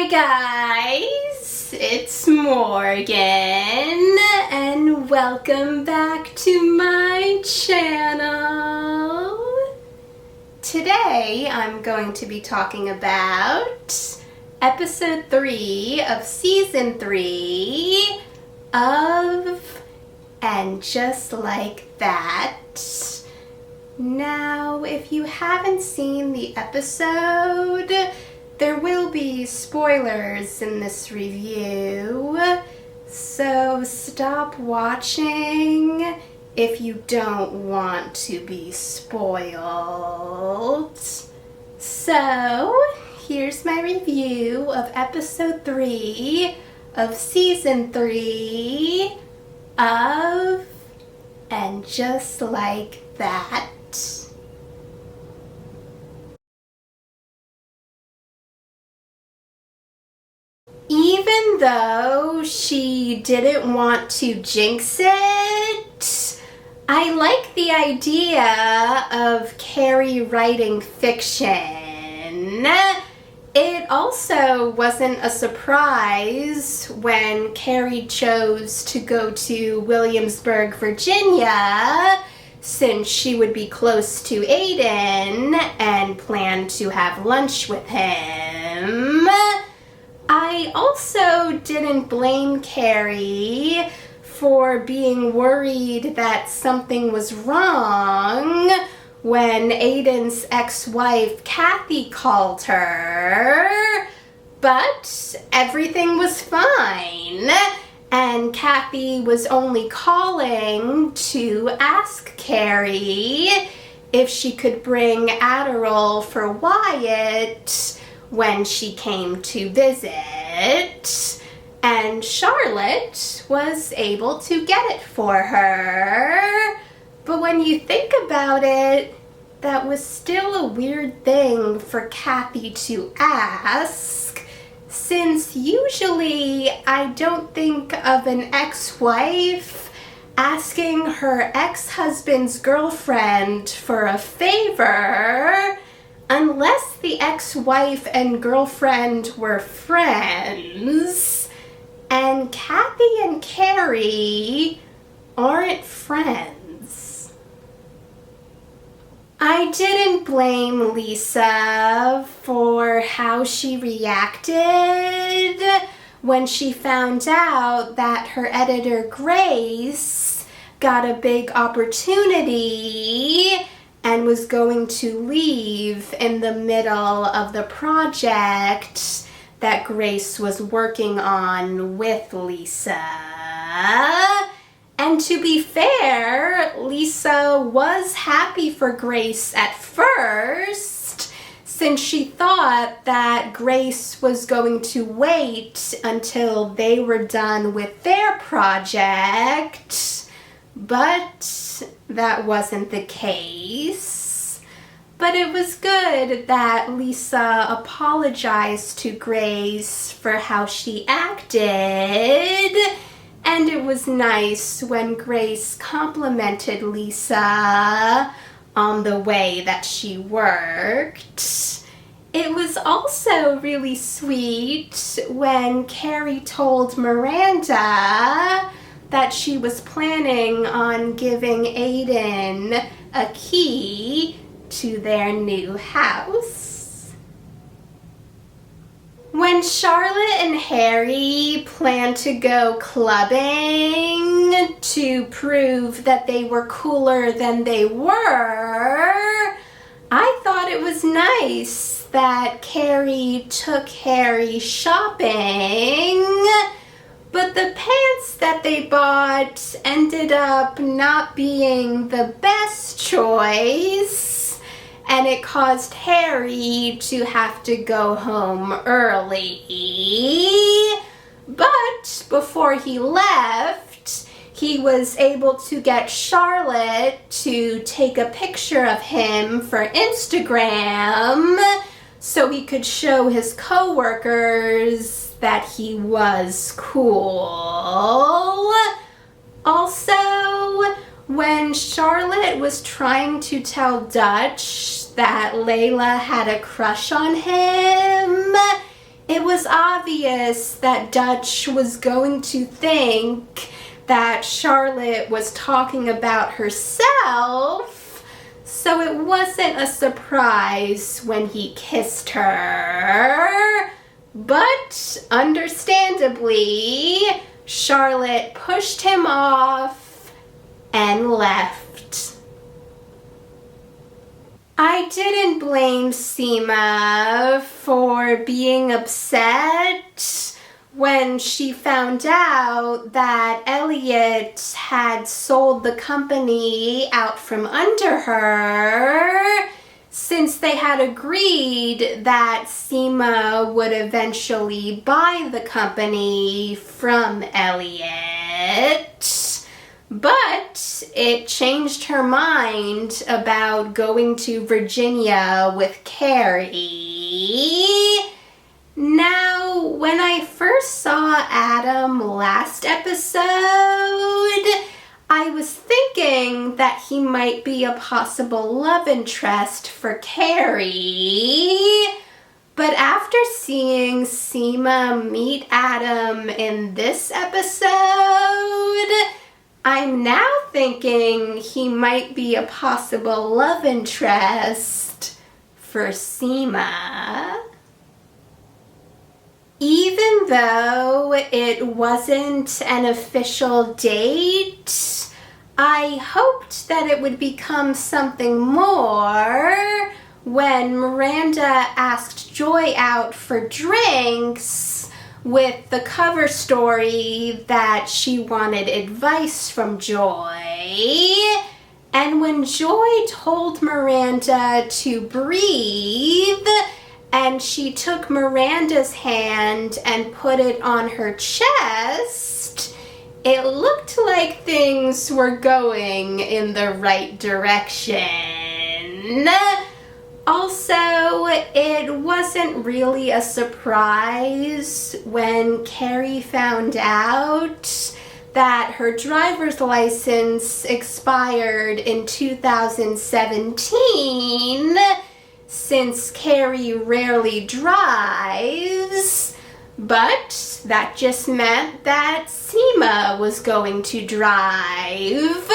Hi guys, it's Morgan and welcome back to my channel. Today I'm going to be talking about episode 3 of season 3 of And Just Like That. Now, if you haven't seen the episode, there will be spoilers in this review, so stop watching if you don't want to be spoiled. So, here's my review of episode 3 of season 3 of And Just Like That. Even though she didn't want to jinx it, I like the idea of Carrie writing fiction. It also wasn't a surprise when Carrie chose to go to Williamsburg, Virginia, since she would be close to Aiden and planned to have lunch with him. I also didn't blame Carrie for being worried that something was wrong when Aiden's ex-wife Kathy called her, but everything was fine, and Kathy was only calling to ask Carrie if she could bring Adderall for Wyatt when she came to visit, and Charlotte was able to get it for her. But when you think about it, that was still a weird thing for Kathy to ask, since usually I don't think of an ex-wife asking her ex-husband's girlfriend for a favor unless the ex-wife and girlfriend were friends. And Kathy and Carrie aren't friends. I didn't blame Lisa for how she reacted when she found out that her editor Grace got a big opportunity and was going to leave in the middle of the project that Grace was working on with Lisa. And to be fair, Lisa was happy for Grace at first, since she thought that Grace was going to wait until they were done with their project. But that wasn't the case. But it was good that Lisa apologized to Grace for how she acted. And it was nice when Grace complimented Lisa on the way that she worked. It was also really sweet when Carrie told Miranda that she was planning on giving Aiden a key to their new house. When Charlotte and Harry planned to go clubbing to prove that they were cooler than they were, I thought it was nice that Carrie took Harry shopping. But the pants that they bought ended up not being the best choice, and it caused Harry to have to go home early. But before he left, he was able to get Charlotte to take a picture of him for Instagram so he could show his coworkers that he was cool. Also, when Charlotte was trying to tell Dutch that Layla had a crush on him, It was obvious that Dutch was going to think that Charlotte was talking about herself, so it wasn't a surprise when he kissed her. But understandably, Charlotte pushed him off and left. I didn't blame Seema for being upset when she found out that Elliot had sold the company out from under her, since they had agreed that Seema would eventually buy the company from Elliot. But it changed her mind about going to Virginia with Carrie. Now, when I first saw Adam last episode, I was thinking that he might be a possible love interest for Carrie. But after seeing Seema meet Adam in this episode, I'm now thinking he might be a possible love interest for Seema. Even though it wasn't an official date, I hoped that it would become something more when Miranda asked Joy out for drinks with the cover story that she wanted advice from Joy. And when Joy told Miranda to breathe, and she took Miranda's hand and put it on her chest, it looked like things were going in the right direction. Also, it wasn't really a surprise when Carrie found out that her driver's license expired in 2017, since Carrie rarely drives, but that just meant that Seema was going to drive.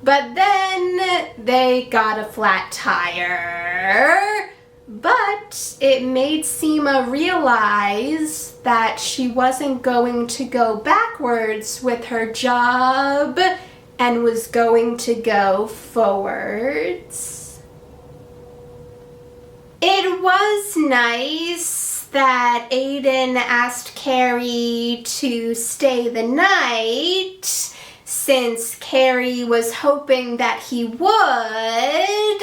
But then they got a flat tire. But it made Seema realize that she wasn't going to go backwards with her job and was going to go forwards. It was nice that Aiden asked Carrie to stay the night, since Carrie was hoping that he would.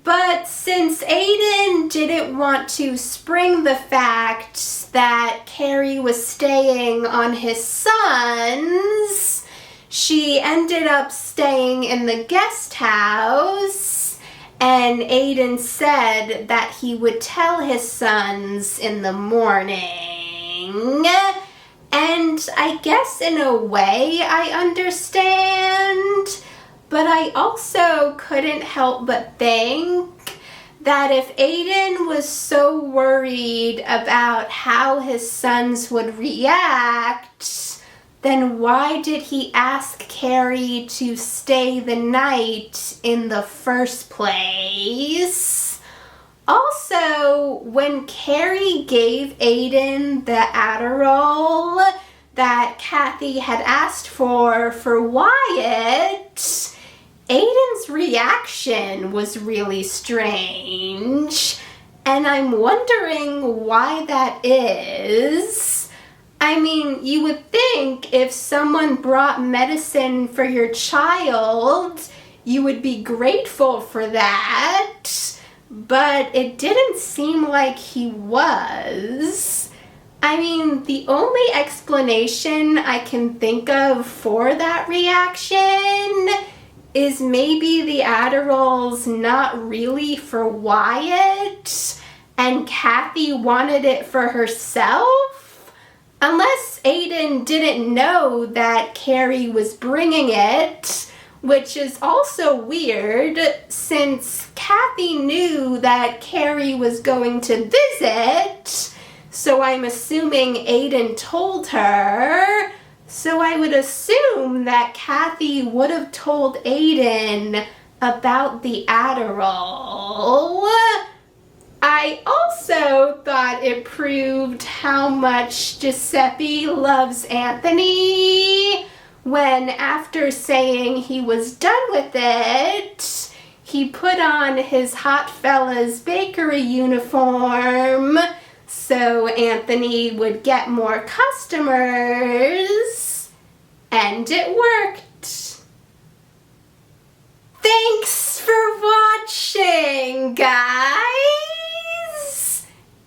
But since Aiden didn't want to spring the fact that Carrie was staying on his son's, she ended up staying in the guest house, and Aiden said that he would tell his sons in the morning. And I guess in a way I understand, but I also couldn't help but think that if Aiden was so worried about how his sons would react, then why did he ask Carrie to stay the night in the first place? Also, when Carrie gave Aiden the Adderall that Kathy had asked for Wyatt, Aiden's reaction was really strange, and I'm wondering why that is. I mean, you would think if someone brought medicine for your child, you would be grateful for that, but it didn't seem like he was. I mean, the only explanation I can think of for that reaction is maybe the Adderall's not really for Wyatt, and Kathy wanted it for herself? Unless Aiden didn't know that Carrie was bringing it, which is also weird since Kathy knew that Carrie was going to visit, So I'm assuming Aiden told her. So I would assume that Kathy would have told Aiden about the Adderall. I also thought it proved how much Giuseppe loves Anthony when, after saying he was done with it, he put on his Hot Fellas Bakery uniform so Anthony would get more customers, and it worked. Thanks for watching, guys!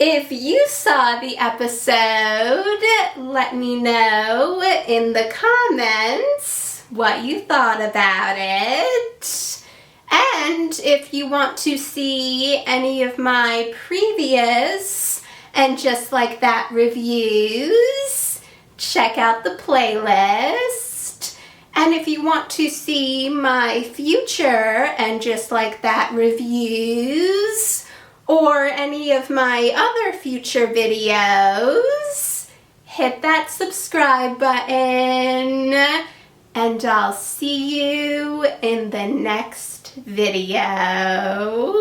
If you saw the episode, let me know in the comments what you thought about it. And if you want to see any of my previous and Just Like That reviews, check out the playlist. And if you want to see my future and Just Like That reviews, or any of my other future videos, hit that subscribe button, and I'll see you in the next video.